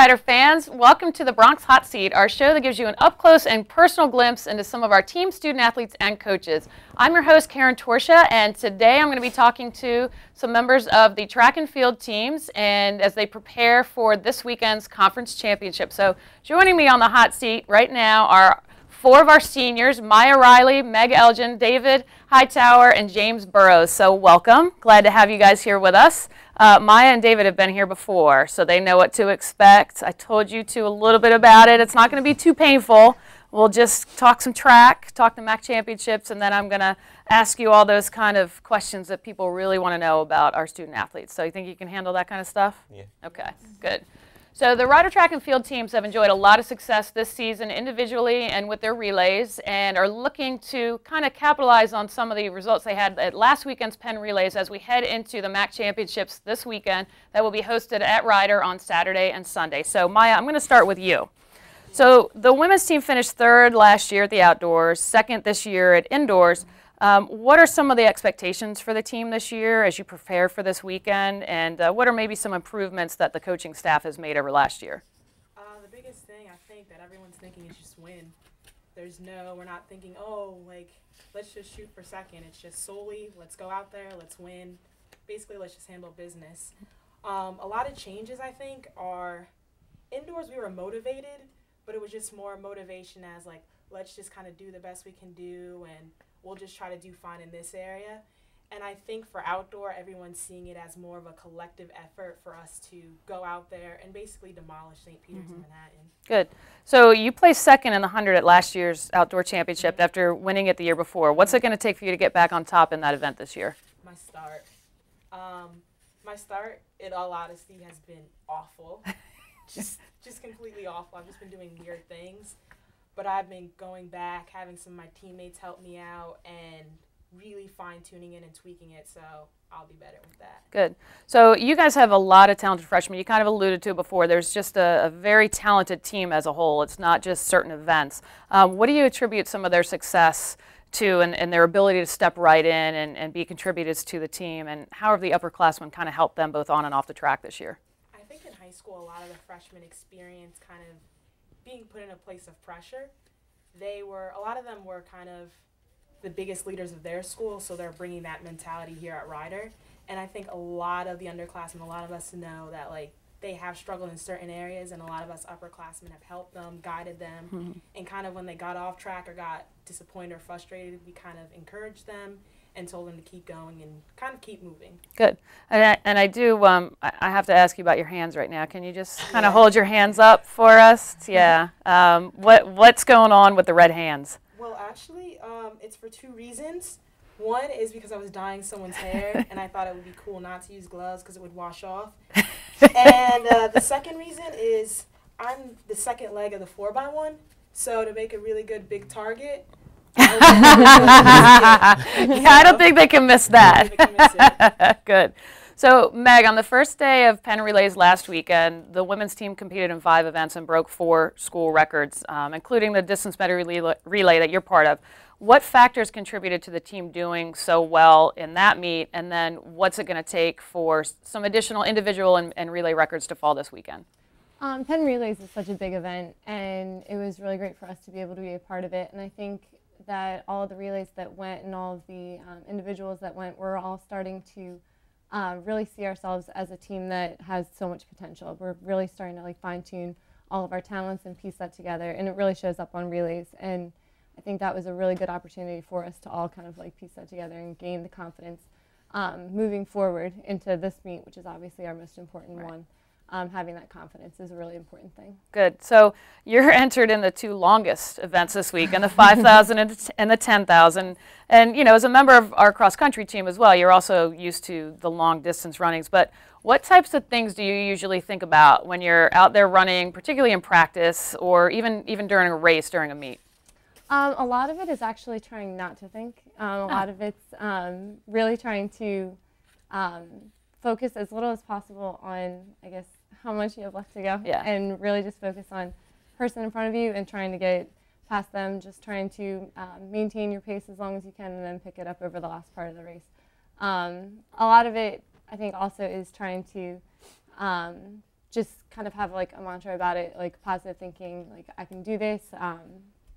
Rider fans, welcome to the Bronx Hot Seat, our show that gives you an up-close and personal glimpse into some of our team, student athletes, and coaches. I'm your host, Karen Torsha, and today I'm going to be talking to some members of the track and field teams and as they prepare for this weekend's conference championship. So joining me on the hot seat right now are four of our seniors, Maya Riley, Meg Elgin, David Hightower, and James Burrows. So welcome. Glad to have you guys here with us. Maya and David have been here before, so they know what to expect. I told you a little bit about it. It's not going to be too painful. We'll just talk some track, talk the MAC championships, and then I'm going to ask you all those kind of questions that people really want to know about our student athletes. So you think you can handle that kind of stuff? Yeah. Okay, good. So the Rider track and field teams have enjoyed a lot of success this season individually and with their relays and are looking to kind of capitalize on some of the results they had at last weekend's Penn Relays as we head into the MAC championships this weekend that will be hosted at Rider on Saturday and Sunday. So Maya, I'm going to start with you. So the women's team finished third last year at the outdoors, second this year at indoors. What are some of the expectations for the team this year as you prepare for this weekend, and what are maybe some improvements that the coaching staff has made over last year? The biggest thing I think that everyone's thinking is just win. We're not thinking, oh, like, let's just shoot for second. It's just solely, let's go out there, let's win. Basically, let's just handle business. A lot of changes, I think, are indoors we were motivated, but it was just more motivation as, like, let's just kind of do the best we can do, and we'll just try to do fine in this area. And I think for outdoor, everyone's seeing it as more of a collective effort for us to go out there and basically demolish St. Peter's and Manhattan. Good. So you placed second in the 100 at last year's outdoor championship after winning it the year before. What's it going to take for you to get back on top in that event this year? My start. My start, in all honesty, has been awful. just completely awful. I've just been doing weird things. But I've been going back, having some of my teammates help me out, and really fine-tuning it and tweaking it, so I'll be better with that. Good. So you guys have a lot of talented freshmen. You kind of alluded to it before. There's just a very talented team as a whole. It's not just certain events. What do you attribute some of their success to and their ability to step right in and be contributors to the team? And how have the upperclassmen kind of helped them both on and off the track this year? I think in high school, a lot of the freshmen experience kind of being put in a place of pressure. A lot of them were kind of the biggest leaders of their school, so they're bringing that mentality here at Rider. And I think a lot of the underclassmen, a lot of us know that, like, they have struggled in certain areas, and a lot of us upperclassmen have helped them, guided them, and kind of when they got off track or got disappointed or frustrated, we kind of encouraged them and told them to keep going and kind of keep moving. Good. And I do, I have to ask you about your hands right now. Can you just kind of hold your hands up for us? Yeah. What's going on with the red hands? Well, actually, it's for two reasons. One is because I was dyeing someone's hair, and I thought it would be cool not to use gloves because it would wash off. And the second reason is I'm the second leg of the 4x1, so to make a really good big target, I don't think they can miss that. Good. So, Meg, on the first day of Penn Relays last weekend, the women's team competed in 5 events and broke 4 school records, including the distance medley relay that you're part of. What factors contributed to the team doing so well in that meet, and then what's it going to take for some additional individual and relay records to fall this weekend? Penn Relays is such a big event, and it was really great for us to be able to be a part of it, and I think that all of the relays that went and all of the individuals that went, we're all starting to really see ourselves as a team that has so much potential. We're really starting to fine-tune all of our talents and piece that together, and it really shows up on relays. And I think that was a really good opportunity for us to all kind of piece that together and gain the confidence moving forward into this meet, which is obviously our most important one. Having that confidence is a really important thing. Good. So you're entered in the 2 longest events this week, in the 5,000 and the 10,000. And, you know, as a member of our cross-country team as well, you're also used to the long-distance runnings. But what types of things do you usually think about when you're out there running, particularly in practice or even during a race, during a meet? A lot of it is actually trying not to think. A lot of it's really trying to focus as little as possible on, I guess, how much you have left to go, and really just focus on person in front of you and trying to get past them, just trying to maintain your pace as long as you can and then pick it up over the last part of the race. A lot of it, I think, also is trying to just kind of have like a mantra about it, like positive thinking, like I can do this,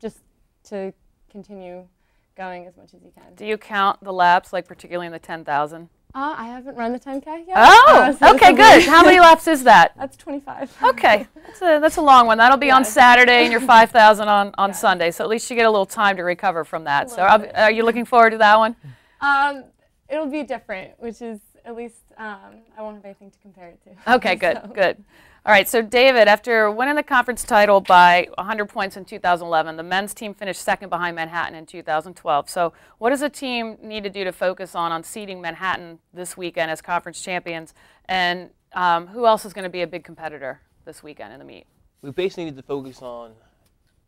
just to continue going as much as you can. Do you count the laps, like particularly in the 10,000? I haven't run the 10K yet. Oh, so okay, good. How many laps is that? That's 25. Okay, that's a long one. That'll be on Saturday and your 5,000 on Sunday, so at least you get a little time to recover from that. So are you looking forward to that one? It'll be different, which is at least I won't have anything to compare it to. Okay, good, good. All right, so David, after winning the conference title by 100 points in 2011, the men's team finished second behind Manhattan in 2012. So what does a team need to do to focus on seeding Manhattan this weekend as conference champions? And who else is going to be a big competitor this weekend in the meet? We basically need to focus on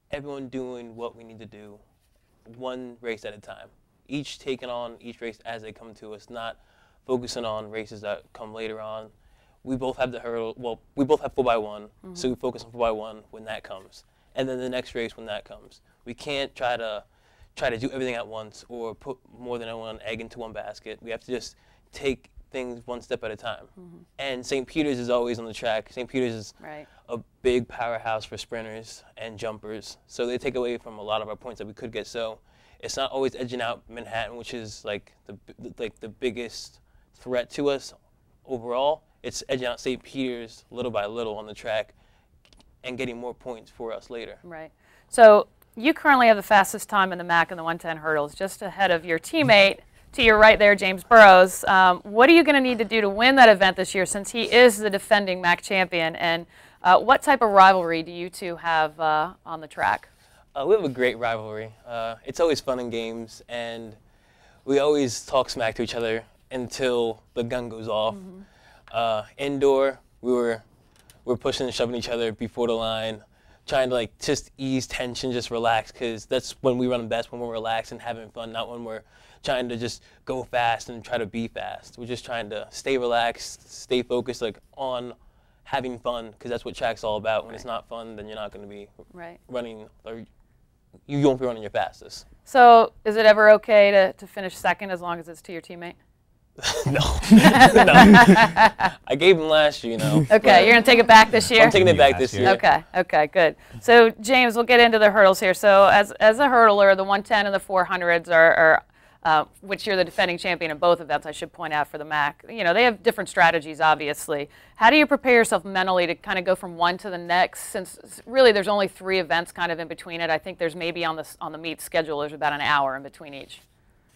everyone doing what we need to do, one race at a time. Each taking on each race as they come to us, not focusing on races that come later on. We both have the hurdle, well, we both have 4x1, so we focus on 4x1 when that comes. And then the next race when that comes. We can't try to do everything at once or put more than one egg into one basket. We have to just take things one step at a time. And St. Peter's is always on the track. St. Peter's is a big powerhouse for sprinters and jumpers, so they take away from a lot of our points that we could get. So it's not always edging out Manhattan, which is like the biggest threat to us overall. It's edging out St. Peter's little by little on the track and getting more points for us later. Right. So you currently have the fastest time in the MAC in the 110 hurdles, just ahead of your teammate to your right there, James Burrows. What are you going to need to do to win that event this year, since he is the defending MAC champion? And what type of rivalry do you two have on the track? We have a great rivalry. It's always fun in games, and we always talk smack to each other until the gun goes off. Indoor, we're pushing and shoving each other before the line, trying to like just ease tension, just relax, because that's when we run best, when we're relaxed and having fun, not when we're trying to just go fast and try to be fast. We're just trying to stay relaxed, stay focused, like on having fun, because that's what track's all about. When it's not fun, then you're not going to be running, or you won't be running your fastest. So is it ever okay to finish second as long as it's to your teammate? No. I gave him last year, you know. Okay, you're going to take it back this year? I'm taking it back this year. Okay, okay, good. So, James, we'll get into the hurdles here. So, as a hurdler, the 110 and the 400s are which you're the defending champion in both events, I should point out, for the MAC. You know, they have different strategies, obviously. How do you prepare yourself mentally to kind of go from one to the next, since really there's only 3 events kind of in between it? I think there's maybe on the meet schedule, there's about an hour in between each.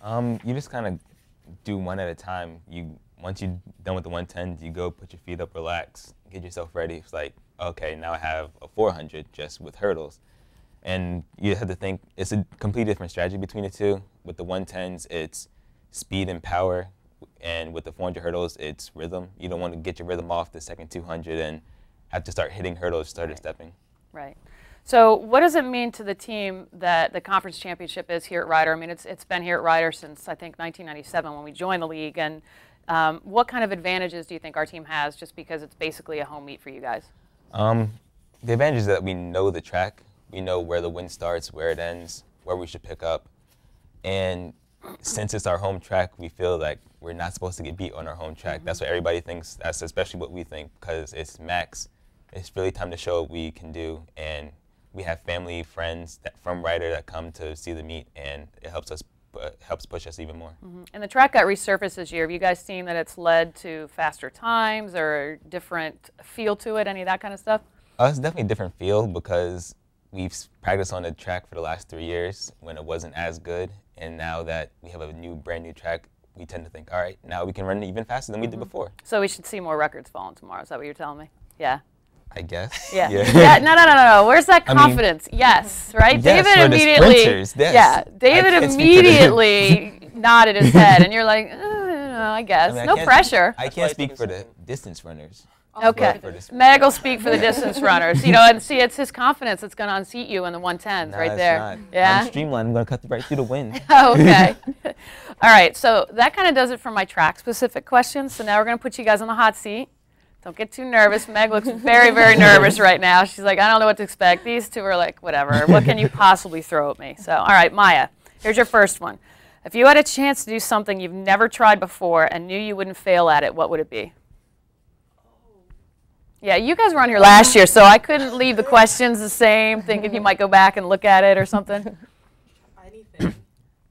You just kind of do one at a time. Once you're done with the 110, you go put your feet up, relax, get yourself ready. It's like, okay, now I have a 400 just with hurdles. And you have to think, it's a completely different strategy between the two. With the 110s, it's speed and power, and with the 400 hurdles, it's rhythm. You don't want to get your rhythm off the second 200 and have to start hitting hurdles, started stepping. Right. So what does it mean to the team that the conference championship is here at Rider? I mean, it's been here at Rider since, I think, 1997 when we joined the league. And what kind of advantages do you think our team has just because it's basically a home meet for you guys? The advantage is that we know the track. We know where the wind starts, where it ends, where we should pick up. And since it's our home track, we feel like we're not supposed to get beat on our home track. That's what everybody thinks. That's especially what we think, because it's max. It's really time to show what we can do. And we have family, friends from Rider that come to see the meet, and it helps push us even more. And the track got resurfaced this year. Have you guys seen that it's led to faster times or different feel to it, any of that kind of stuff? It's definitely a different feel because we've practiced on the track for the last 3 years when it wasn't as good, and now that we have a brand new track, we tend to think, all right, now we can run even faster than we did before. So we should see more records falling tomorrow. Is that what you're telling me? Yeah. I guess. Yeah. Yeah. No. Where's that confidence? I mean, yes, right? Yes, David immediately. Yes. Yeah. David immediately nodded his head, and you're like, I guess. I mean, no pressure. I can't speak for the distance runners. Okay. Meg will speak for the distance runners. You know, and see, it's his confidence that's going to unseat you in the 110s right there. Not. Yeah. I'm streamlined. I'm going to cut right through the wind. Okay. All right. So that kind of does it for my track-specific questions. So now we're going to put you guys on the hot seat. Don't get too nervous. Meg looks very, very nervous right now. She's like, I don't know what to expect. These two are like, whatever. What can you possibly throw at me? So, all right, Maya, here's your first one. If you had a chance to do something you've never tried before and knew you wouldn't fail at it, what would it be? Yeah, you guys were on here last year, so I couldn't leave the questions the same, thinking you might go back and look at it or something. Anything.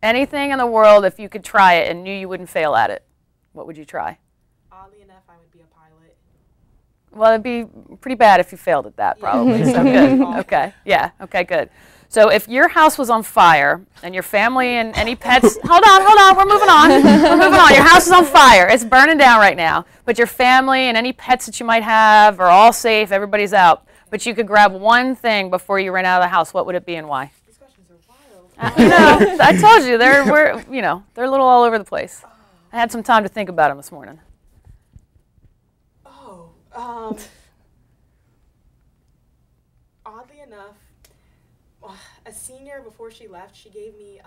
Anything in the world, if you could try it and knew you wouldn't fail at it, what would you try? Oddly enough, I would be a pilot. Well, it'd be pretty bad if you failed at that, probably. So good. Okay. Yeah. Okay. Good. So if your house was on fire and your family and any pets, hold on, we're moving on. We're moving on. Your house is on fire. It's burning down right now. But your family and any pets that you might have are all safe. Everybody's out. But you could grab one thing before you ran out of the house. What would it be and why? These questions are wild. You know, I told you they're a little all over the place. I had some time to think about them this morning. Oddly enough, a senior, before she left, she gave me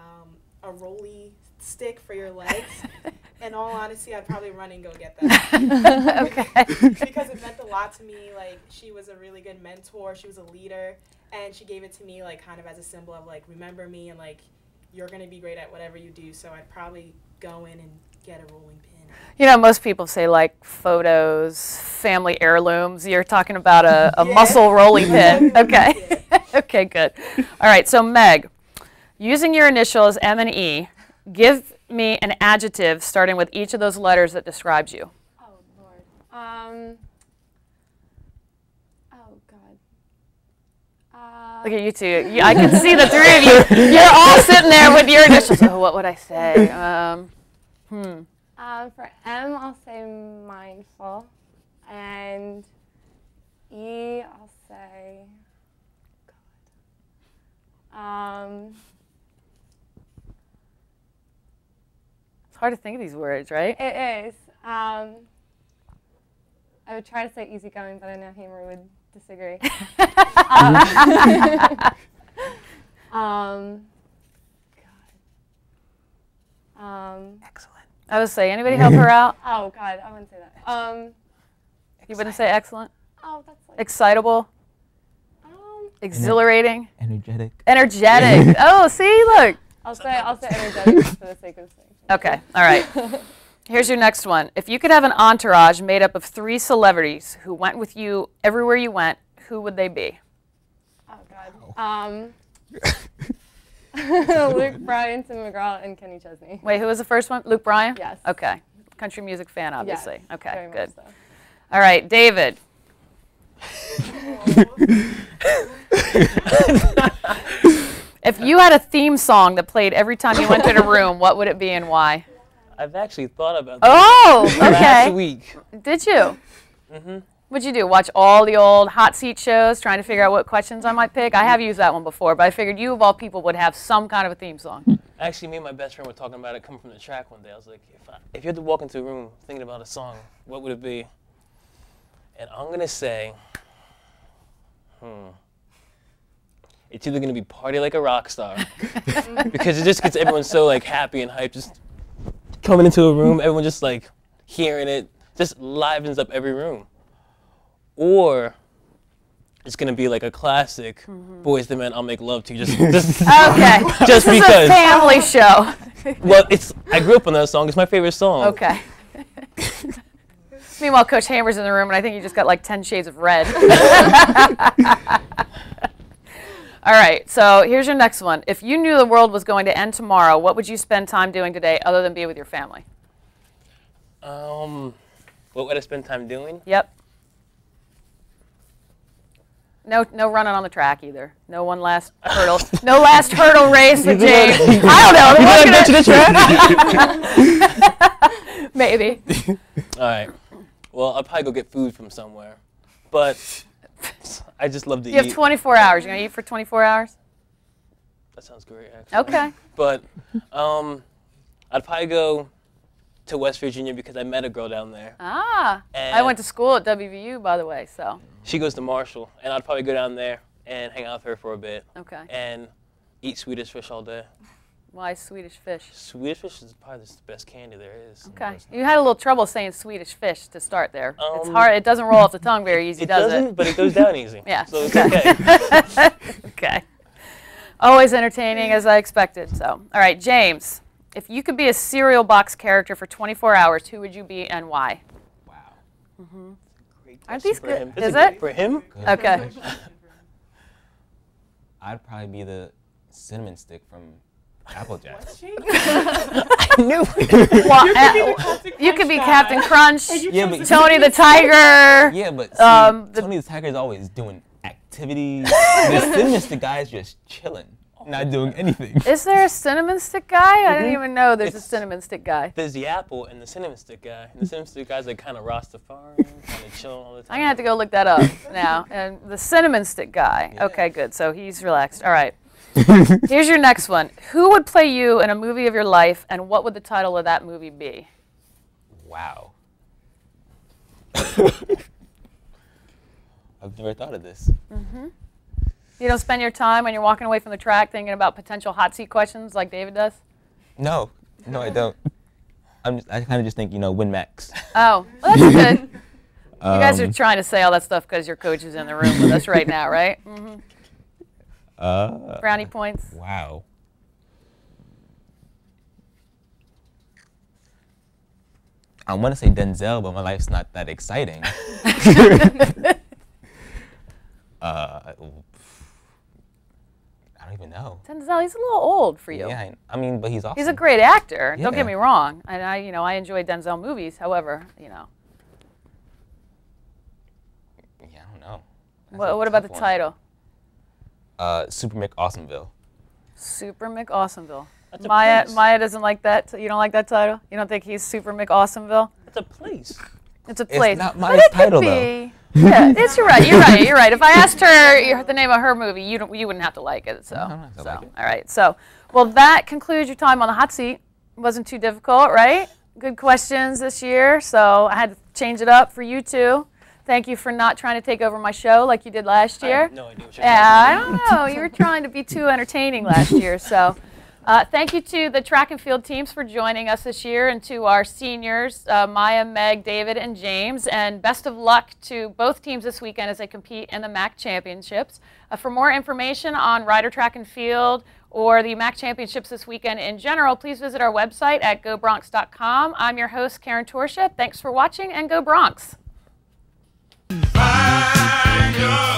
a rolly stick for your legs. In all honesty, I'd probably run and go get that. Okay. Because it meant a lot to me. Like, she was a really good mentor. She was a leader. And she gave it to me, like, kind of as a symbol of, like, remember me and, like, you're going to be great at whatever you do. So I'd probably go in and get a rolling pin. You know, most people say like photos, family heirlooms. You're talking about a muscle rolling pin. Okay. Okay, good. All right, so Meg, using your initials M and E, give me an adjective starting with each of those letters that describes you. Oh, Lord. Oh, God. Look at you two. I can see the three of you. You're all sitting there with your initials. Oh, what would I say? For M, I'll say mindful, and E, I'll say God. It's hard to think of these words, right? It is. I would try to say easygoing, but I know Hamer would disagree. Excellent. I would say, anybody help her out? Oh, God, I wouldn't say that. You wouldn't say excellent? Oh, that's like... Excitable? Exhilarating? Energetic. Energetic. Oh, see, look. I'll say energetic for the sake of saying. Okay, all right. Here's your next one. If you could have an entourage made up of 3 celebrities who went with you everywhere you went, who would they be? Oh, God. Luke Bryan, Tim McGraw, and Kenny Chesney. Wait, who was the first one? Luke Bryan? Yes. Okay. Country music fan, obviously. Yes, okay, very good. much so. All right, David. If you had a theme song that played every time you went to the room, what would it be and why? I've actually thought about that Oh, okay. last week. Did you? What'd you do? Watch all the old hot seat shows, trying to figure out what questions I might pick? I have used that one before, but I figured you, of all people, would have some kind of a theme song. Actually, me and my best friend were talking about it coming from the track one day. I was like, if you had to walk into a room thinking about a song, what would it be? And I'm going to say, it's either going to be Party Like a Rock Star, because it just gets everyone so like happy and hyped, just coming into a room, everyone just like hearing it, just livens up every room. Or it's going to be like a classic, Boyz II Men, I'll Make Love to You, just Okay. just This is because. a family show. Well, I grew up on that song. It's my favorite song. Okay. Meanwhile, Coach Hamer's in the room, and I think you just got like 10 shades of red. All right, so here's your next one. If you knew the world was going to end tomorrow, what would you spend time doing today other than be with your family? What would I spend time doing? Yep. No running on the track either. No one last hurdle. No last hurdle race with James. I don't know. Maybe. All right. Well, I'll probably go get food from somewhere. But I just love to eat. You have 24 hours. You're going to eat for 24 hours? That sounds great, actually. Okay. But I'd probably go to West Virginia because I met a girl down there. Ah. And I went to school at WVU, by the way, so. She goes to Marshall, and I'd probably go down there and hang out with her for a bit. Okay. And eat Swedish fish all day. Why Swedish fish? Swedish fish is probably the best candy there is. Okay. You had a little trouble saying Swedish fish to start there. It's Um, hard. It doesn't roll off the tongue very easy, It does doesn't, but it goes down easy. Yeah. So it's okay. Okay. Always entertaining as I expected. So, all right, James. If you could be a cereal box character for 24 hours, who would you be and why? Wow. Great Aren't question these for good? him. Is That's a it? great- For him? Okay. I'd probably be the cinnamon stick from Applejack. I knew it. Well, you could be Captain Crunch, Yeah, but Tony the Tiger. yeah, but see, the- Tony the Tiger is always doing activities. The cinnamon stick guy is just chilling, not doing anything. Is there a cinnamon stick guy? I didn't even know there's a It's- cinnamon stick guy. There's the apple and the cinnamon stick guy. And the cinnamon stick guy's like kind of Rastafarian, kind of chilling all the time. I'm gonna have to go look that up now. And the cinnamon stick guy. Yeah. Okay, good. So he's relaxed. All right. Here's your next one. Who would play you in a movie of your life, and what would the title of that movie be? Wow. I've never thought of this. You don't spend your time when you're walking away from the track thinking about potential hot seat questions like David does? No, I don't. I kind of just think, Win Max. Oh, well, that's good. You guys are Um, trying to say all that stuff because your coach is in the room with us right now, right? Brownie points. Wow. I want to say Denzel, but my life's not that exciting. I don't even know. Denzel, he's a little old for you. Yeah, I mean, but he's awesome. He's a great actor. Don't Yeah. get me wrong. And I enjoy Denzel movies. However, Yeah, I don't know. That's what a about the tough one. title? Super McAwesomeville. Super McAwesomeville. That's a Maya place. doesn't like that. You don't like that title? You don't think he's Super McAwesomeville? It's a place. It's a place. not But Maya's it could title, though. be. Yeah, you're right. If I asked her the name of her movie, you wouldn't have to like it. So, No, I don't have to like it. all right. So, well, that concludes your time on the hot seat. Wasn't too difficult, right? Good questions this year. So I had to change it up for you two. Thank you for not trying to take over my show like you did last I year. have no idea what you're Yeah, I talking don't know. You were trying to be too entertaining last year. So thank you to the track and field teams for joining us this year, and to our seniors, Maya, Meg, David, and James. And best of luck to both teams this weekend as they compete in the MAC Championships. For more information on Rider Track and Field or the MAC Championships this weekend in general, please visit our website at gobronx.com. I'm your host, Karen Torsha. Thanks for watching, and go Bronx. Find your